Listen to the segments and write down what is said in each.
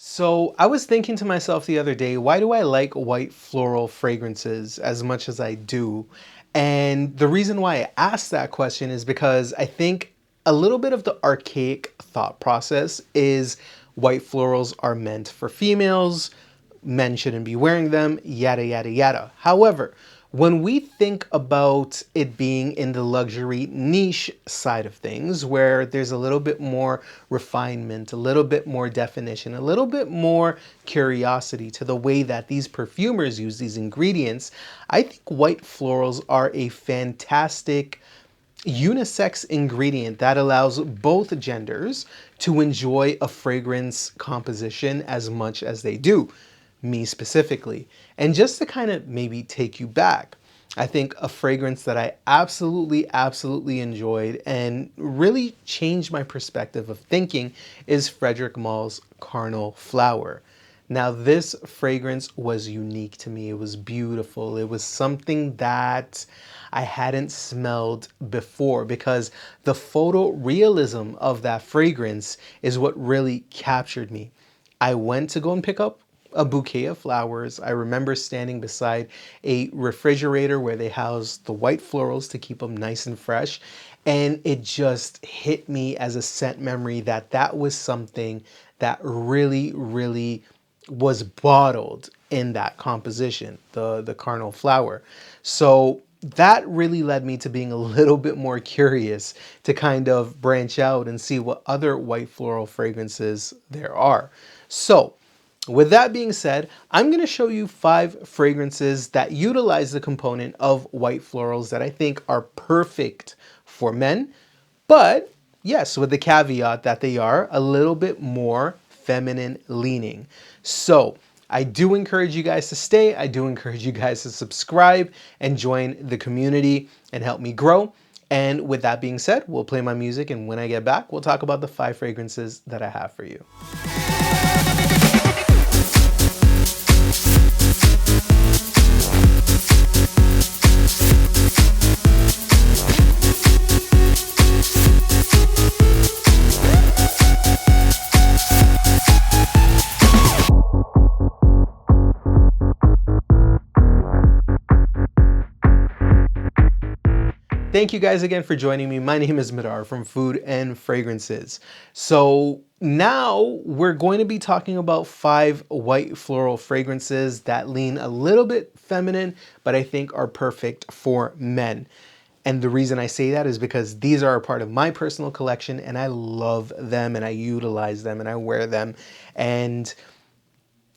So I was thinking to myself the other day, why do I like white floral fragrances as much as I do? And the reason why I asked that question is because I think a little bit of the archaic thought process is white florals are meant for females, men shouldn't be wearing them, yada, yada, yada. However, when we think about it being in the luxury niche side of things, where there's a little bit more refinement, a little bit more definition, a little bit more curiosity to the way that these perfumers use these ingredients, I think white florals are a fantastic unisex ingredient that allows both genders to enjoy a fragrance composition as much as they do, me specifically. And just to kind of maybe take you back, I think a fragrance that I absolutely enjoyed and really changed my perspective of thinking is Frédéric Malle's Carnal Flower. Now, this fragrance was unique to me. It was beautiful. It was something that I hadn't smelled before because the photorealism of that fragrance is what really captured me. I went to go and pick up a bouquet of flowers. I remember standing beside a refrigerator where they house the white florals to keep them nice and fresh. And it just hit me as a scent memory that that was something that really was bottled in that composition, the Carnal Flower. So that really led me to being a little bit more curious to kind of branch out and see what other white floral fragrances there are. So with that being said, I'm going to show you 5 fragrances that utilize the component of white florals that I think are perfect for men, but yes, with the caveat that they are a little bit more feminine leaning. So I do encourage you guys to stay. I do encourage you guys to subscribe and join the community and help me grow. And with that being said, we'll play my music, and when I get back, we'll talk about the 5 fragrances that I have for you. Thank you guys again for joining me. My name is Madar from Food and Fragrances. So now we're going to be talking about 5 white floral fragrances that lean a little bit feminine, but I think are perfect for men. And the reason I say that is because these are a part of my personal collection and I love them and I utilize them and I wear them. And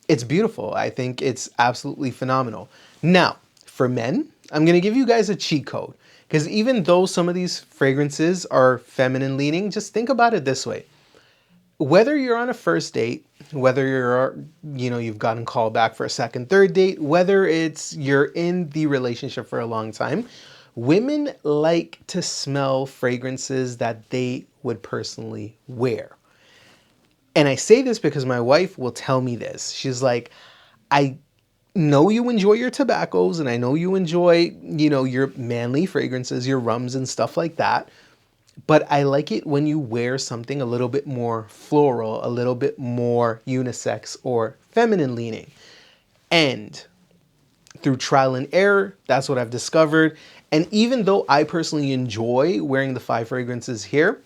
it's beautiful. I think it's absolutely phenomenal. Now, for men, I'm going to give you guys a cheat code. Because even though some of these fragrances are feminine leaning, just think about it this way. Whether you're on a first date, whether you've gotten called back for a second, third date, whether you're in the relationship for a long time, women like to smell fragrances that they would personally wear. And I say this because my wife will tell me this. She's like, I know you enjoy your tobaccos and I know you enjoy, your manly fragrances, your rums and stuff like that. But I like it when you wear something a little bit more floral, a little bit more unisex or feminine leaning. And through trial and error, that's what I've discovered. And even though I personally enjoy wearing the 5 fragrances here,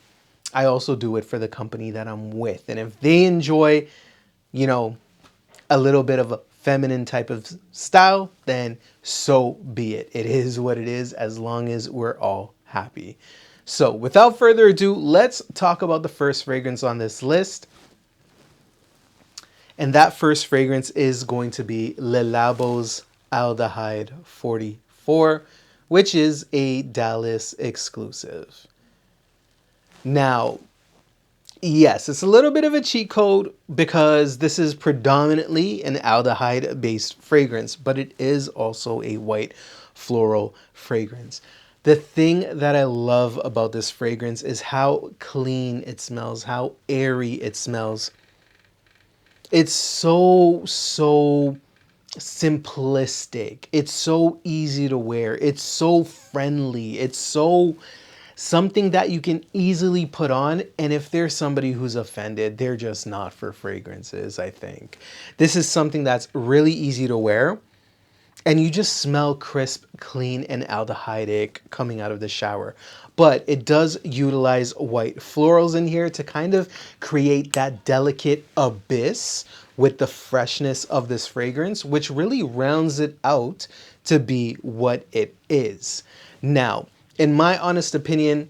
I also do it for the company that I'm with. And if they enjoy, a little bit of a feminine type of style, then so be it. It is what it is, as long as we're all happy. So without further ado, let's talk about the first fragrance on this list. And that first fragrance is going to be Le Labo's Aldehyde 44, which is a Dallas exclusive. Now, yes, it's a little bit of a cheat code because this is predominantly an aldehyde-based fragrance, but it is also a white floral fragrance. The thing that I love about this fragrance is how clean it smells, how airy it smells. It's so simplistic. It's so easy to wear. It's so friendly. It's so something that you can easily put on. And if there's somebody who's offended, they're just not for fragrances, I think. This is something that's really easy to wear. And you just smell crisp, clean, and aldehydic coming out of the shower. But it does utilize white florals in here to kind of create that delicate abyss with the freshness of this fragrance, which really rounds it out to be what it is. Now, in my honest opinion,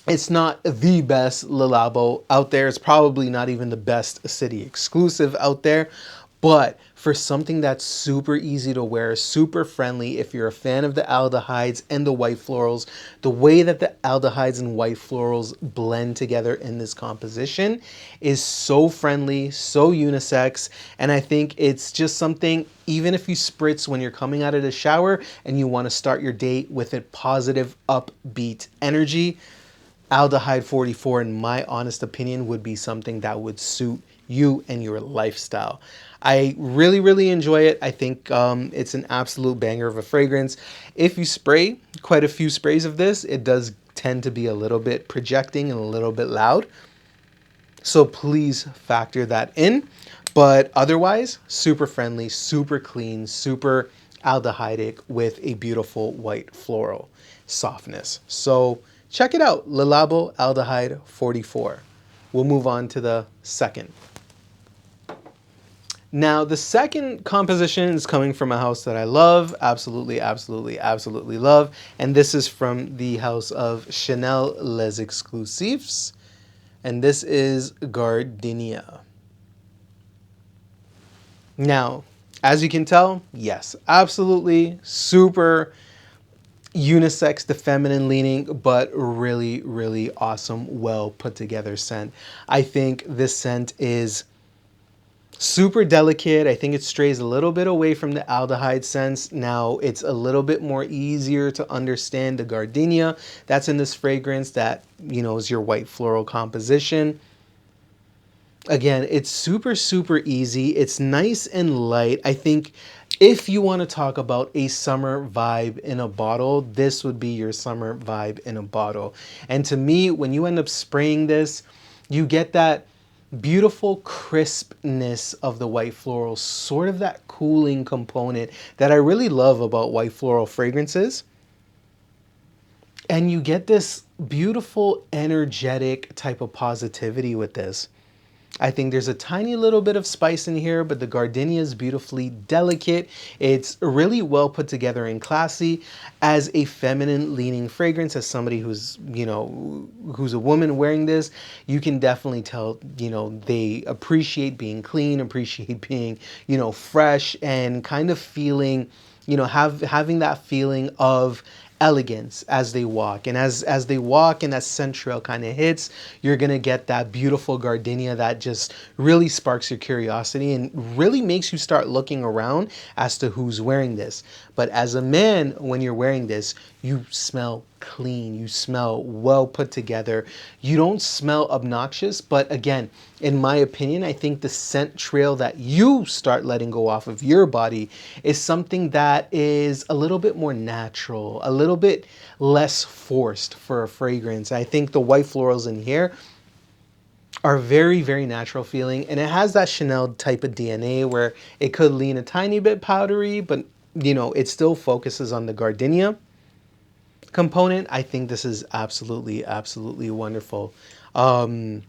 it's not the best Le Labo out there. It's probably not even the best city exclusive out there. But for something that's super easy to wear, super friendly, if you're a fan of the aldehydes and the white florals, the way that the aldehydes and white florals blend together in this composition is so friendly, so unisex. And I think it's just something, even if you spritz when you're coming out of the shower and you want to start your day with a positive, upbeat energy, Aldehyde 44, in my honest opinion, would be something that would suit you and your lifestyle. I really, really enjoy it. I think it's an absolute banger of a fragrance. If you spray quite a few sprays of this, it does tend to be a little bit projecting and a little bit loud. So please factor that in. But otherwise, super friendly, super clean, super aldehydic with a beautiful white floral softness. So check it out, Le Labo Aldehyde 44. We'll move on to the second. Now, the second composition is coming from a house that I love, absolutely, absolutely, absolutely love. And this is from the house of Chanel Les Exclusifs. And this is Gardenia. Now, as you can tell, yes, absolutely, super unisex, the feminine leaning, but really, really awesome, well put together scent. I think this scent is super delicate. I think it strays a little bit away from the aldehyde scents. Now it's a little bit more easier to understand the gardenia that's in this fragrance that, you know, is your white floral composition. Again, it's super, super easy. It's nice and light. I think if you want to talk about a summer vibe in a bottle, this would be your summer vibe in a bottle. And to me, when you end up spraying this, you get that beautiful crispness of the white floral, sort of that cooling component that I really love about white floral fragrances. And you get this beautiful, energetic type of positivity with this. I think there's a tiny little bit of spice in here, but the gardenia is beautifully delicate. It's really well put together and classy as a feminine leaning fragrance. As somebody who's, you know, who's a woman wearing this, you can definitely tell, you know, they appreciate being clean, appreciate being, you know, fresh, and kind of feeling, you know, having that feeling of elegance as they walk. And as they walk and that scent trail kind of hits, you're gonna get that beautiful gardenia that just really sparks your curiosity and really makes you start looking around as to who's wearing this. But as a man, when you're wearing this, you smell clean, you smell well put together, you don't smell obnoxious. But again, in my opinion, I think the scent trail that you start letting go off of your body is something that is a little bit more natural, a little bit less forced for a fragrance. I think the white florals in here are very, very natural feeling, and it has that Chanel type of DNA where it could lean a tiny bit powdery, but you know, it still focuses on the gardenia component. I think this is absolutely, absolutely wonderful. Again,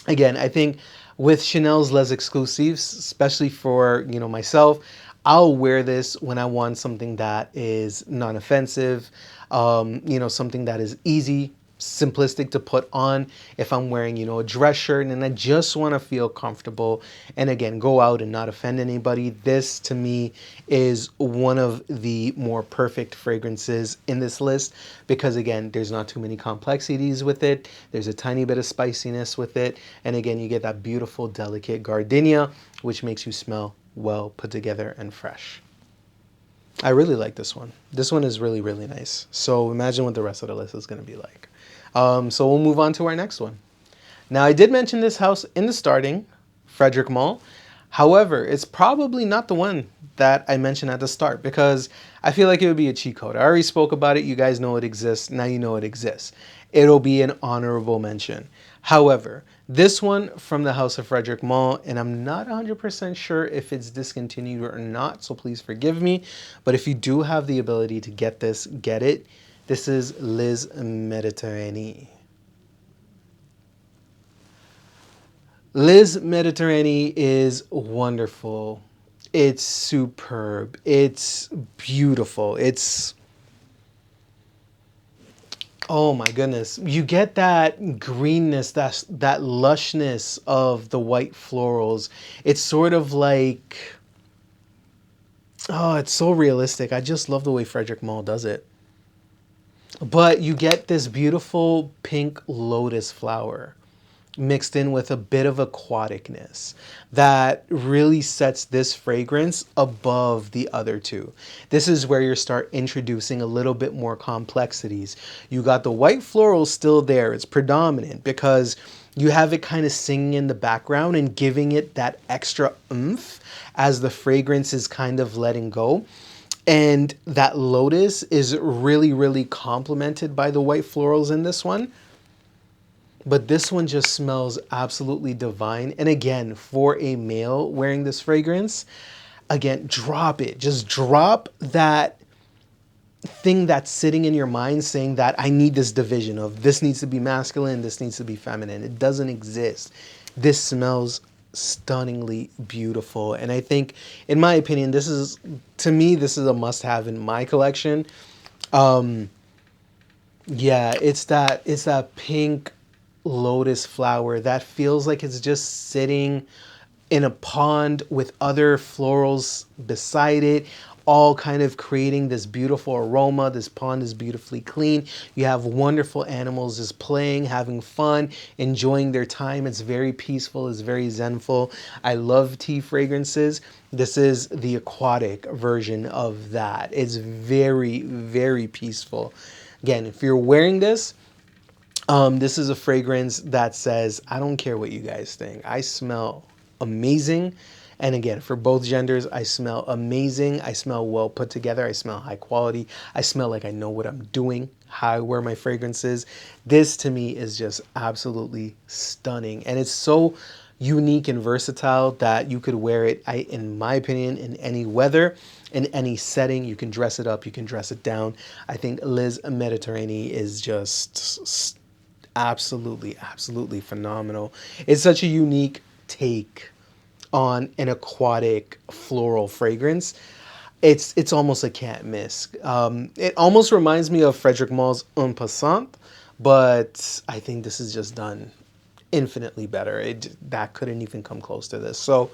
I think with Chanel's Les Exclusifs, especially for, you know, myself, I'll wear this when I want something that is non-offensive, you know, something that is easy, simplistic to put on. If I'm wearing, you know, a dress shirt and I just want to feel comfortable and again go out and not offend anybody, this to me is one of the more perfect fragrances in this list, because again, there's not too many complexities with it, there's a tiny bit of spiciness with it, and again, you get that beautiful delicate gardenia which makes you smell well put together and fresh. I really like this one. This one is really, really nice. So imagine what the rest of the list is going to be like. So we'll move on to our next one. Now, I did mention this house in the starting, Frédéric Malle. However, it's probably not the one that I mentioned at the start because I feel like it would be a cheat code. I already spoke about it. You guys know it exists. Now you know it exists. It'll be an honorable mention. However, this one from the House of Frédéric Malle, and I'm not 100% sure if it's discontinued or not, so please forgive me. But if you do have the ability to get this, get it. This is Les Méditerranée. Les Méditerranée is wonderful. It's superb. It's beautiful. It's, oh my goodness. You get that greenness, that lushness of the white florals. It's sort of like, oh, it's so realistic. I just love the way Frédéric Malle does it. But you get this beautiful pink lotus flower mixed in with a bit of aquaticness that really sets this fragrance above the other two. This is where you start introducing a little bit more complexities. You got the white floral still there. It's predominant because you have it kind of singing in the background and giving it that extra oomph as the fragrance is kind of letting go. And that lotus is really, really complemented by the white florals in this one. But this one just smells absolutely divine. And again, for a male wearing this fragrance, again, drop it. Just drop that thing that's sitting in your mind saying that I need this division of this needs to be masculine, this needs to be feminine. It doesn't exist. This smells stunningly beautiful. And I think, in my opinion, this is, to me, this is a must-have in my collection. Yeah, it's that pink lotus flower that feels like it's just sitting in a pond with other florals beside it, all kind of creating this beautiful aroma. This pond is beautifully clean. You have wonderful animals just playing, having fun, enjoying their time. It's very peaceful. It's very zenful. I love tea fragrances. This is the aquatic version of that. It's very, very peaceful. Again, if you're wearing this, this is a fragrance that says, I don't care what you guys think. I smell amazing. And again, for both genders, I smell amazing. I smell well put together. I smell high quality. I smell like I know what I'm doing, how I wear my fragrances. This to me is just absolutely stunning. And it's so unique and versatile that you could wear it, in my opinion, in any weather, in any setting. You can dress it up, you can dress it down. I think Les Méditerranée is just absolutely, absolutely phenomenal. It's such a unique take on an aquatic floral fragrance. It's almost a can't miss. It almost reminds me of Frédéric Malle's Un Passant, but I think this is just done infinitely better. That couldn't even come close to this. So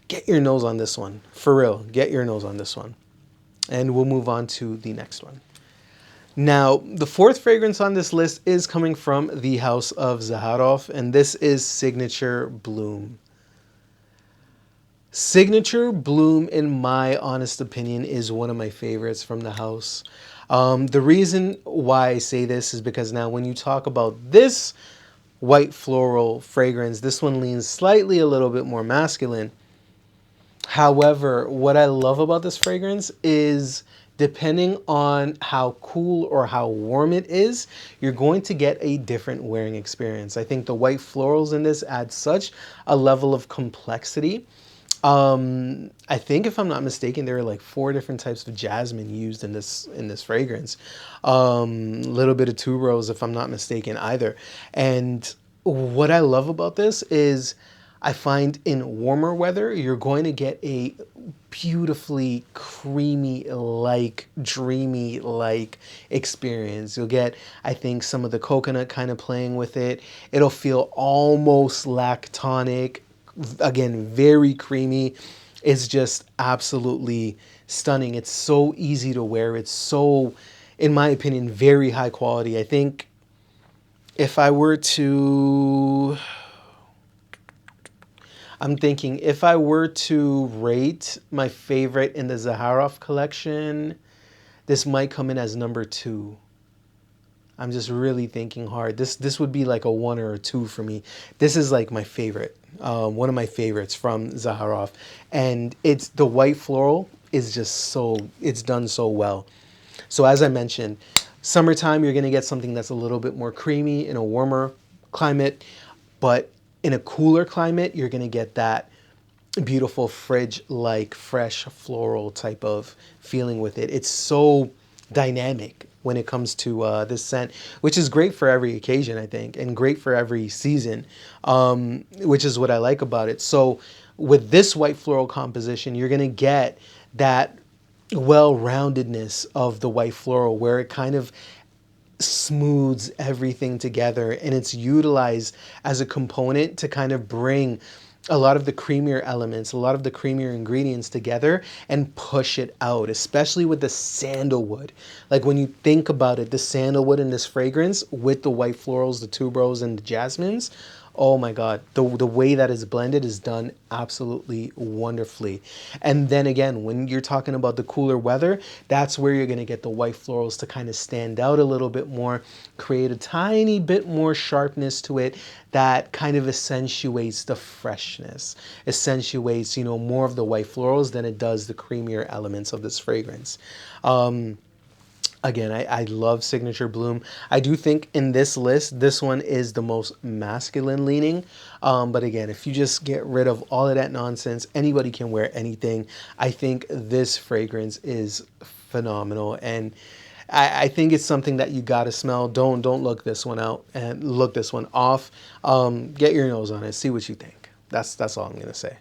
get your nose on this one. For real, get your nose on this one. And we'll move on to the next one. Now, the fourth fragrance on this list is coming from the House of Zaharoff, and this is Signature Bloom. Signature Bloom, in my honest opinion, is one of my favorites from the house. The reason why I say this is because now when you talk about this white floral fragrance, this one leans slightly a little bit more masculine. However, what I love about this fragrance is depending on how cool or how warm it is, you're going to get a different wearing experience. I think the white florals in this add such a level of complexity. I think if I'm not mistaken, there are like 4 different types of jasmine used in this fragrance. Little bit of tuberose, if I'm not mistaken either. And what I love about this is I find in warmer weather, you're going to get a beautifully creamy-like, dreamy-like experience. You'll get, I think, some of the coconut kind of playing with it. It'll feel almost lactonic. Again, very creamy. It's just absolutely stunning. It's so easy to wear. It's so, in my opinion, very high quality. I think if I were to... I'm thinking if I were to rate my favorite in the Zaharoff collection, this might come in as number 2. I'm just really thinking hard. This would be like a 1 or a 2 for me. This is like my favorite. one of my favorites from Zaharoff. And it's the white floral is just so, it's done so well. So as I mentioned, summertime, you're going to get something that's a little bit more creamy in a warmer climate, but in a cooler climate, you're going to get that beautiful fridge-like fresh floral type of feeling with it. It's so dynamic when it comes to this scent, which is great for every occasion, I think, and great for every season, which is what I like about it. So with this white floral composition, you're going to get that well-roundedness of the white floral where it kind of smooths everything together, and it's utilized as a component to kind of bring a lot of the creamier elements, a lot of the creamier ingredients together and push it out, especially with the sandalwood. Like when you think about it, the sandalwood in this fragrance with the white florals, the tuberose and the jasmines, oh my God, the way that is blended is done absolutely wonderfully. And then again, when you're talking about the cooler weather, that's where you're gonna get the white florals to kind of stand out a little bit more, create a tiny bit more sharpness to it that kind of accentuates the freshness, accentuates, you know, more of the white florals than it does the creamier elements of this fragrance. Again, I love Signature Bloom. I do think in this list, this one is the most masculine leaning. But again, if you just get rid of all of that nonsense, anybody can wear anything. I think this fragrance is phenomenal. And I think it's something that you gotta smell. Don't look this one out and look this one off. Get your nose on it, see what you think. That's all I'm gonna say.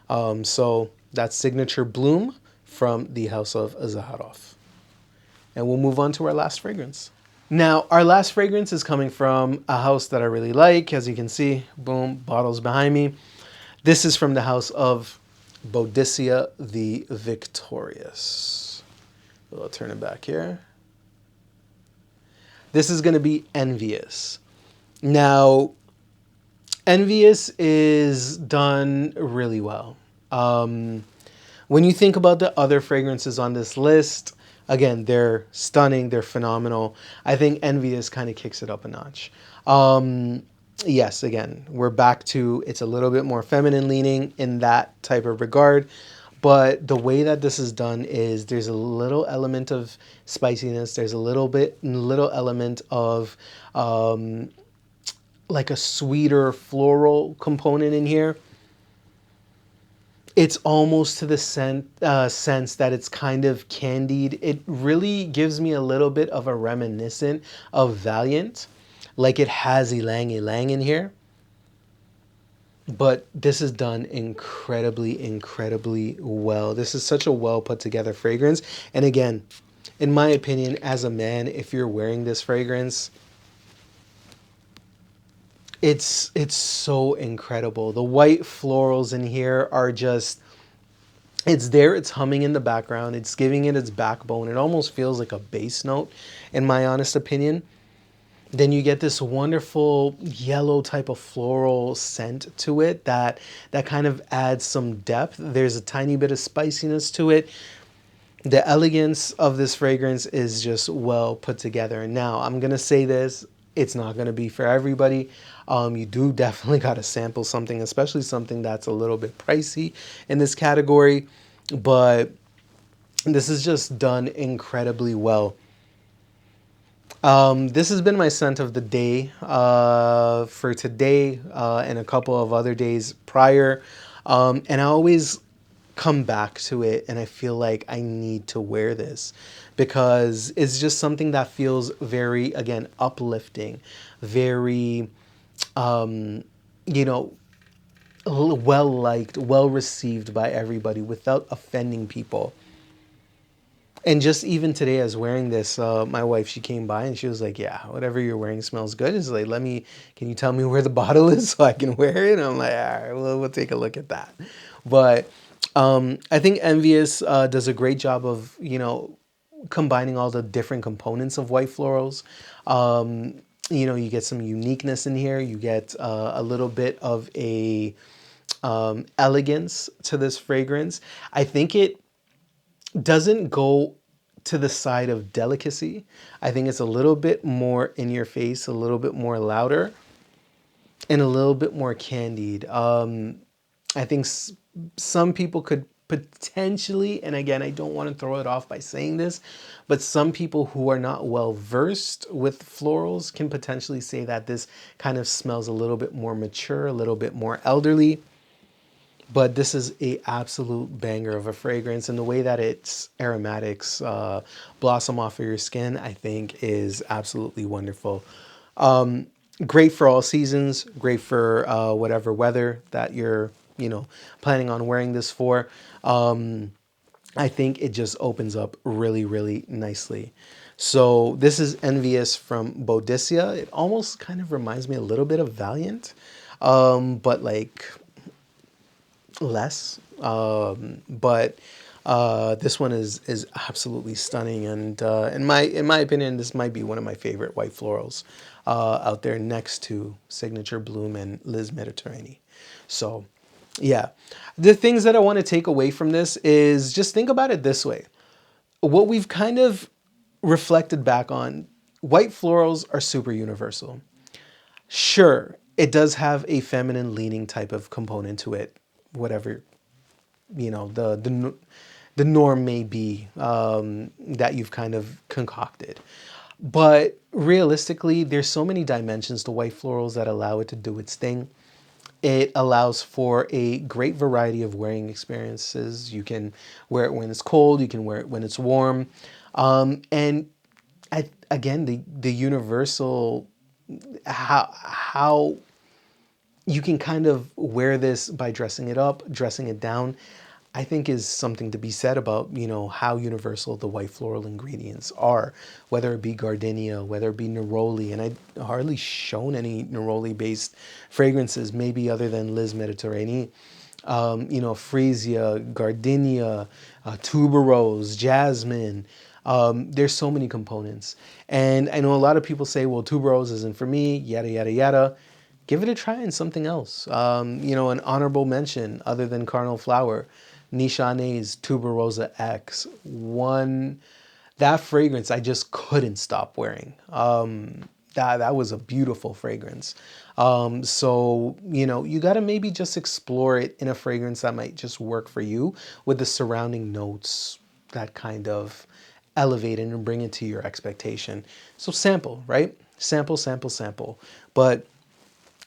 So that's Signature Bloom from the House of Zaharoff. And we'll move on to our last fragrance. Now, our last fragrance is coming from a house that I really like. As you can see, boom, bottles behind me. This is from the house of Boadicea the Victorious. I'll turn it back here. This is going to be Envious. Now, Envious is done really well. When you think about the other fragrances on this list, again, they're stunning, they're phenomenal. I think Envious kind of kicks it up a notch. Yes, again, we're back to, it's a little bit more feminine leaning in that type of regard. But the way that this is done is there's a little element of spiciness. There's a little element of like a sweeter floral component in here. It's almost to the sense that it's kind of candied. It really gives me a little bit of a reminiscent of Valiant, like it has ylang ylang in here. But this is done incredibly, incredibly well. This is such a well put together fragrance. And again, in my opinion, as a man, if you're wearing this fragrance, it's so incredible. The white florals in here are just, it's there, it's humming in the background, it's giving it its backbone. It almost feels like a bass note, in my honest opinion. Then you get this wonderful yellow type of floral scent to it that kind of adds some depth. There's a tiny bit of spiciness to it. The elegance of this fragrance is just well put together. Now, I'm going to say this, it's not going to be for everybody. You do definitely got to sample something, especially something that's a little bit pricey in this category. But this is just done incredibly well. This has been my scent of the day for today and a couple of other days prior. And I always come back to it and I feel like I need to wear this because it's just something that feels very, again, uplifting, very, you know, well liked, well received by everybody without offending people. And just even today, I was wearing this. My wife, she came by and she was like, "Yeah, whatever you're wearing smells good." It's like, can you tell me where the bottle is so I can wear it? And I'm like, all right, well, we'll take a look at that. But I think Envious does a great job of, you know, combining all the different components of white florals. You know, you get some uniqueness in here. You get a little bit of a elegance to this fragrance. I think it doesn't go to the side of delicacy. I think it's a little bit more in your face, a little bit more louder. and a little bit more candied. I think some people could potentially, and again, I don't want to throw it off by saying this, but some people who are not well versed with florals can potentially say that this kind of smells a little bit more mature, a little bit more elderly. But this is a absolute banger of a fragrance, and the way that its aromatics blossom off of your skin, I think, is absolutely wonderful. Great for all seasons, great for whatever weather that you're, planning on wearing this for. I think it just opens up really, really nicely. So this is Envious from Boudicca. It almost kind of reminds me a little bit of Valiant, but like less. But this one is absolutely stunning, and in my opinion, this might be one of my favorite white florals out there, next to Signature Bloom and Liz Mediterranean. So, yeah, the things that I want to take away from this is just think about it this way: what we've kind of reflected back on, white florals are super universal. Sure, it does have a feminine leaning type of component to it, whatever the norm may be that you've kind of concocted. But realistically, there's so many dimensions to white florals that allow it to do its thing. It allows for a great variety of wearing experiences. You can wear it when it's cold, you can wear it when it's warm. And again, the universal, how you can kind of wear this by dressing it up, dressing it down, I think is something to be said about, how universal the white floral ingredients are, whether it be gardenia, whether it be neroli, and I hardly shown any neroli based fragrances, maybe other than Liz Mediterranean. Freesia, gardenia, tuberose, jasmine. There's so many components. And I know a lot of people say, well, tuberose isn't for me, yada, yada, yada. Give it a try in something else. An honorable mention other than Carnal Flower, Nishane's Tuberosa X. That fragrance I just couldn't stop wearing. That was a beautiful fragrance. So, you got to maybe just explore it in a fragrance that might just work for you, with the surrounding notes that kind of elevate it and bring it to your expectation. So sample, right? Sample, sample, sample. But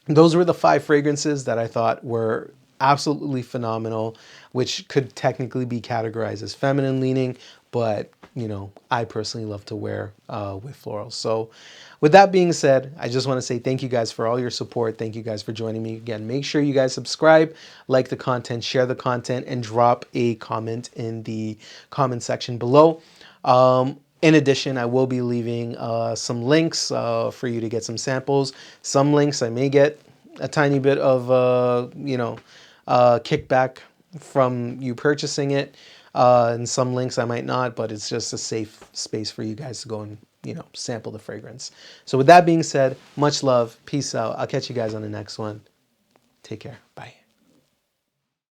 those were the 5 fragrances that I thought were absolutely phenomenal, which could technically be categorized as feminine leaning, but I personally love to wear with florals. So with that being said, I just want to say thank you guys for all your support. Thank you guys for joining me again. Make sure you guys subscribe, like the content, share the content, and drop a comment in the comment section below. In addition, I will be leaving some links for you to get some samples. Some links I may get a tiny bit of, kickback from you purchasing it. And some links I might not, but it's just a safe space for you guys to go and, sample the fragrance. So with that being said, much love. Peace out. I'll catch you guys on the next one. Take care. Bye.